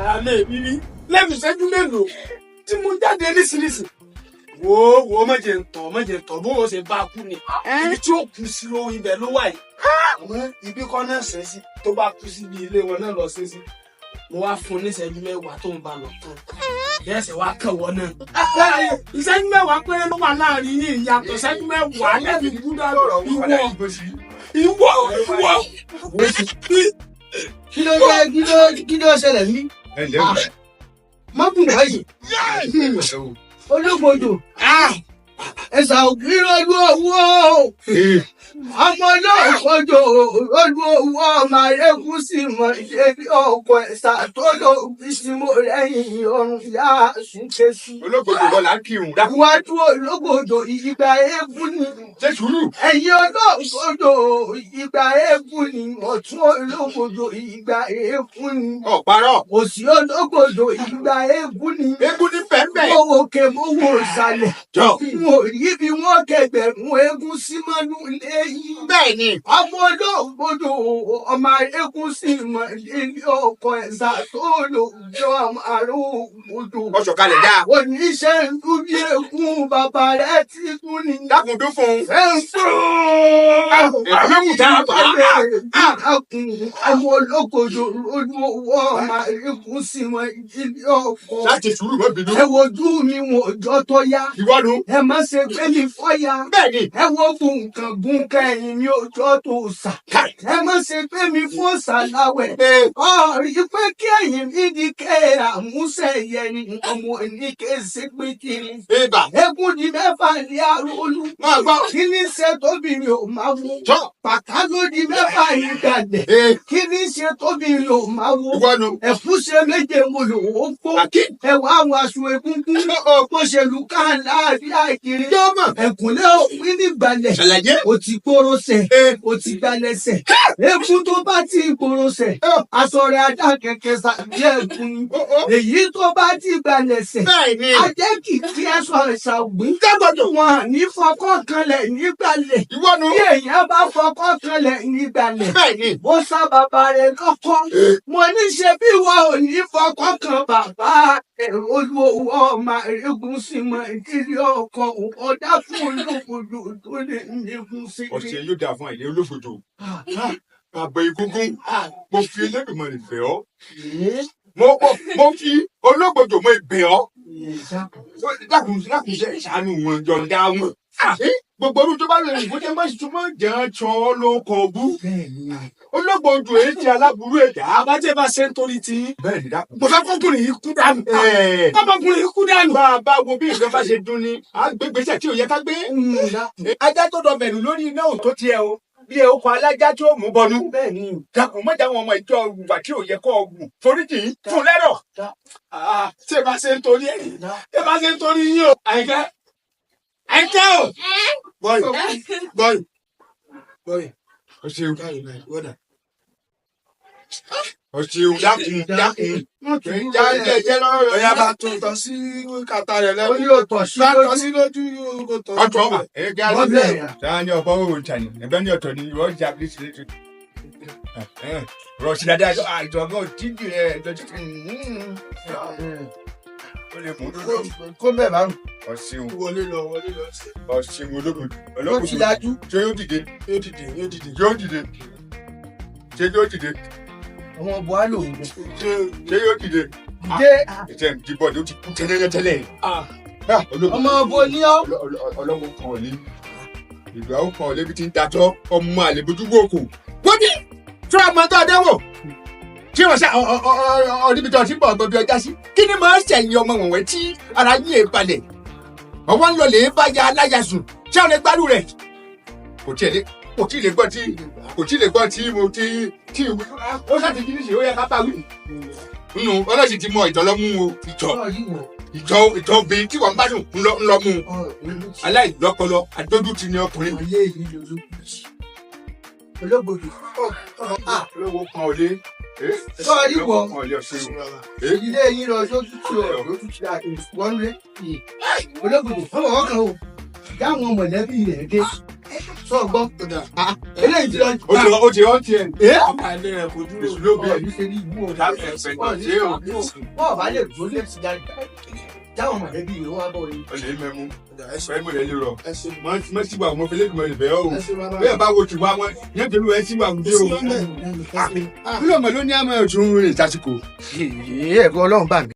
àlẹ́ mi ní lẹ́nu ìṣẹ́jú mélòó tí mo jáde nísinsìnyí. Wo má jẹ́ ń tọ̀ bó o ṣe bá a kú ni. Ibi tí ó kú sí ló ibẹ̀ ló wà yìí. Àmọ́ ibi kan náà ṣe sí tó bá kú síbi ilé wọn náà lọ ṣe sí. Mo wá fún un ní ìṣẹ́jú mẹ́wàá tó ń bá lọ tán. Yẹ́sẹ̀ wá kẹ̀wọ́ náà. Ìṣẹ́jú mẹ́wàá péré ló wà láàrin yìí ìyàtọ̀ ìṣẹ́jú mẹ́wàá lẹ́bi kúndà ìwọ. Kí ló ṣẹlẹ̀ ní? Mọ́bùn báyìí. Olóògbòdò. Ẹ̀sà òkúrò olú owó. Ọmọ náà kọjọ olú owó ọmọ ẹkú sí mọ ìdébí ọkọ ẹ̀sà tó lọ bísí mo lẹ́yìn ọrùn yá ṣùkẹ́sù. Olóògbòdò bọ́lá kírun. Iwájú olóògbòdò ìgbà eégún ni. Ṣé sùúrù? Ẹ̀yin olóògbòdò ìgbà eégún ni. Ọ̀tún olóògbòdò ìgbà eégún ni. Ọ̀parọ̀. Òsì olóògbòdò ìgbà eégún ni. Eégún ní pẹ́ńpẹ́. Mo wò ké mo wò ìsàlẹ̀. Jọ. Mo rí bí wọ́n kẹgbẹ̀rún eégún sí mọ́nú lẹ́yìn. Bẹ́ẹ̀ ni. Ọmọ olóògbòdò ọmọ eégún sí mọ ilé ọkọ ẹ̀sà tó lò jọ ọmọ olóògbòdò. Ọ̀ṣọ̀ kalẹ̀ já. Oníṣẹ́ ìlú bí eégún bàbá rẹ̀ ti kú ni. Dákun dún fún un. Àbẹ̀wò tá a bá. Ọmọ olóògbòdò olówó ọmọ eégún sí mọ ilé ọkọ. Láti sùúrù mọ́ bínú. Ẹ wojú mi wò ọjọ́ tó yá. Ìwọ́nu. Ẹ má ṣe gbé mi fọ́yà. Bẹ́ẹ̀ni. Ẹ wo gùnkàn ẹ̀yìn mi ọjọ́ tó sà. Ẹ má ṣe gbé mi fún sàláwẹ̀. Ọ̀rí pé kí ẹ̀yìn mi di kẹ́ àmúṣẹ yẹn ni ọmọ ní ké ṣe pé kiri. Ibà. Eégún di mẹ́fà ní arólú. Máa gbọ́. Kí ni ṣe tóbìnrin ò máa wo? Jọ. Pàtà ló di mẹ́fà yìí gàdẹ̀. Kí ni ṣe tóbìnrin ò máa wo? Ìwọ́nu. Ẹ̀fúnṣe méje mo lò ó kó. Ẹ̀wà àwọn aṣọ egúngún. Bó ṣe lù ká láàbí àìkiri. Jọ́mọ̀. Ẹ̀kúnlé òpin nígbàlẹ̀. Ṣàlàyé. O ti gbóròsẹ̀. O ti gbalẹ̀sẹ̀. Eégún tó bá ti gbóròsẹ̀. Aṣọ rẹ̀ ajá kẹ̀kẹ́ sàbí ẹ̀kún. Èyí tó bá ti gbalẹ̀sẹ̀. Bẹ́ẹ̀ni. Ajẹ́ kìkì ẹ̀sọ́ ẹ̀sà ògbín. Dágbọ́dọ̀. Wọn à ní fọkọ́ kanlẹ̀ nígbàlẹ̀. Ìwọ́nu. Bí èèyàn bá fọkọ́ kanlẹ̀ nígbàlẹ̀. Bẹ́ẹ̀ni. Bó sá bàbá rẹ̀ lọ́kọ́. Mo ní ṣe bí wọn ò ní fọkọ́ kan bàbá olówó ọmọ eégún sí mọ ìdílé ọkọ ọdá fún olóògbòdò tó lè eégún sí. Ọ̀sẹ̀ yóò dáa fún àìlè olóògbòdò. Àbẹ̀ ìgúngún. Mo fi Elédùmarè bẹ̀ ọ́. Mo fi olóògbòdò mo bẹ̀ ọ́. Dákun ṣàánú wọn yọ̀ǹda wọn. Gbogbo ọdún tó bá lè rìn bó jẹ́ máa túmọ̀ jẹ́ ṣan ló kọ bú. Olóògbòdò èyí ti aláburú ẹ̀dá. Àbájẹ́ bá ṣe ń torí ti. Bẹ́ẹ̀ ni dákun. Mo fẹ́ kọ́kùnrin yìí kú dànù. Kọ́kùnrin yìí kú dànù. Bá a bá wo bí nǹkan bá ṣe dún ni, à ń gbégbèsè tí ò yẹ ká gbé. Ajá tó dọ̀ bẹ̀rù lórí iná ò tó tiẹ̀ o. Bí ẹ okùn alájá tí ó mú bọnú. Bẹ́ẹ̀ni. Dákun mọ́jà àwọn ọmọ ìjọ ìwà tí ò yẹ kọ́ ọ̀gùn. Foríjì fún lẹ́rọ̀. Ṣé bá ṣe ń torí ẹ̀? Ṣé bá ṣe ń torí yín o? Àyìnkẹ́ o. Bọ́yì. Ọ̀ṣẹ̀un. Ọ̀ṣẹ̀un dákun. Jẹ́ lọ́rọ̀ Ọ̀yá bá tó tọ́ sí kàtà rẹ̀ lẹ́nu. Ó ní òtọ̀ sí Bá lójú. tọ́ sí lójú kò tọ́. ọ̀tọ̀ ọ̀bà. Ẹ̀gẹ́ alẹ́. Sáà ní ọ̀pọ̀ òwò ìtàn. Ẹ̀bẹ́ ní ọ̀tọ̀ ni ìwọ́n jà bí sílẹ̀ tó. Rọ̀ṣì dáadáa àìjọ̀gán òtíjì rẹ̀ ẹ̀dọ́jú. Ó lè mú dúró. Kó mẹ́ẹ̀ márùn. Ọ̀ṣẹ̀un. Wọlé lọ. Ọ̀ṣẹ̀un ológun. Ó ti dájú. Ṣé yóò dìde? Yóò dìde. Ṣé yóò dìde? Ọmọ Buhari òun. Ṣé yóò dìde? Dé. Ìtẹ̀ ìdìbò ló ti kú tẹ́lẹ̀. Ọmọ bo ní ọ́. Ọlọ́run kan ọ̀lẹ́. Ìlú àwọn kan ọ̀lẹ́ bí ti ń dájọ́ ọmọ àlè bójúgbò òkú. Bójú! Tí wọ́n máa tọ́ ọdẹ́wọ̀. Tí wọ́n ṣe ọdíbi tó ti ń bọ̀ ọgbọ́n bí ọjà sí. Kí ni máa ń ṣẹ̀yìn ọmọ wọ̀nwẹ́ tí ara yín è balẹ̀? Ọwọ́ ń lọ lè bá ya aláyàsùn. Ṣé àwọn ẹgbàá rẹ̀? Kò tí ì lè gbọ́ tí mo ti ìwé. Ó ṣàtì kí ní ṣe ó yẹ ká bá wí. Nínú ọlọ́sìn ti mọ ìjọlọ́mú o. Ìjọ obìnrin tí wọ́n bá dùn ńlọ mú. Aláìlọ́pọlọ àdójú ti ní ọkùnrin. Olóògbòdò. Olówó kan ò lé. Sọ́ọ́rí wọ̀. Ilé yín lọ sójú tí ọ̀ lójú tí a kì í wọ́n lé. Olóògbòdò. Ọmọ ọkàn o. Dáwọn mọ̀lẹ́bí rẹ̀ dé. sọ gbọ́ eléyìí ti lọ. ó ti rántí ẹ̀. ọkà ilé rẹ̀ kò dúró. èṣù ló bí ẹ̀. ọ̀ọ́dún ṣe ní ìwú òun. Wọ́n bá lè dúró lé ti jáde jáwọn mọ̀lẹ́bí ìwé wa bọ̀ yìí. ọ̀lẹ́ mẹ́mú ẹ̀mú rẹ̀ lè rọ̀ mọ́ sígbà wọn fi lẹ́gbẹ̀ẹ́ rẹ̀ bẹ́ẹ̀ o bẹ́ẹ̀ bá wo tùwá wọn yẹn tó lù ẹ́ sígbà wọn dé o. bí ọmọ ló ní àmọ́ ẹ̀tún rìn sásìkò. ẹ̀kọ́ ọlọ́run bá mi.